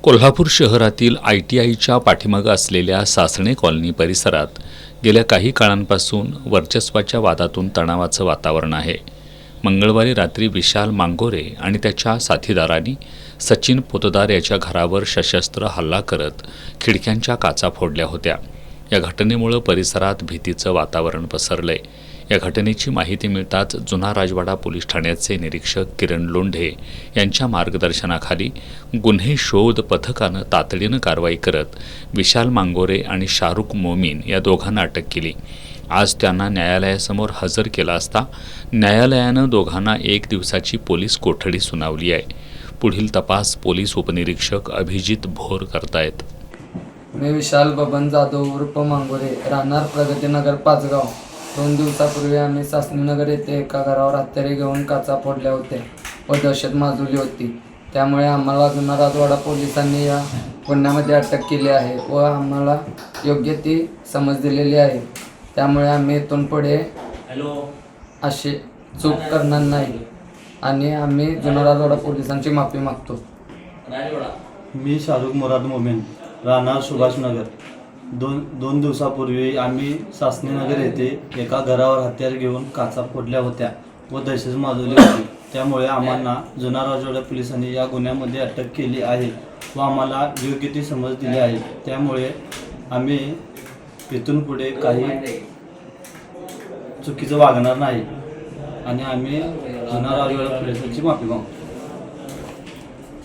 कोल्हापूर शहरातील ITIच्या पाठीमागे असलेल्या सासणे कॉलनी परिसरात गेल्या काही काळांपासून वर्चस्वाच्या वादातून तणावाचं वातावरण आहे. मंगळवारी रात्री विशाल मांगोरे आणि त्याच्या साथीदारांनी सचिन पोतदार याच्या घरावर सशस्त्र हल्ला करत खिडक्यांच्या काचा फोडल्या होत्या. या घटनेमुळे परिसरात भीतीचं वातावरण पसरलंय. या घटनेची माहिती मिळताच जुना राजवाडा पोलीस ठाण्याचे निरीक्षक किरण लोंढे यांच्या मार्गदर्शनाखाली गुन्हे शोध पथकानं तातडीनं कारवाई करत विशाल मांगोरे आणि शाहरुख मोमीन या दोघांना अटक केली. आज त्यांना न्यायालयासमोर हजर केला असता न्यायालयानं दोघांना 1 दिवसाची पोलीस कोठडी सुनावली आहे. पुढील तपास पोलीस उपनिरीक्षक अभिजित भोर करतायत. मी विशाल बबन जाधव उर्फ मांगोरे, राहणार प्रगतीनगर पाचगाव. 2 दिवसापूर्वी आम्ही सासणीनगर येथे एका घरावर हत्यारे घेऊन काचा फोडल्या होत्या व दहशत माजवली होती. त्यामुळे आम्हाला जुना राजवाडा पोलिसांनी या गुन्ह्यामध्ये अटक केली आहे व आम्हाला योग्य ती समज दिलेली आहे. त्यामुळे आम्ही इथून पुढे अशी चूक करणार नाही आणि आम्ही जुना राजवाडा पोलिसांची माफी मागतो. मी शाहरुख मुराद मोमीन, राहणार सुभाषनगर. दोन दिवसापूर्वी आम्ही सासणीनगर येथे एका घरावर हत्यार घेऊन काचा फोडल्या होत्या व दहशत माजवली होती. त्यामुळे आम्हाला जुना राजवाडा पोलिसांनी या गुन्ह्यामध्ये अटक केली आहे व आम्हाला योग्य ती समज दिली आहे. त्यामुळे आम्ही इथून पुढे काही चुकीचं वागणार नाही आणि आम्ही जुना राजवाडा पोलिसांची माफी मागतो.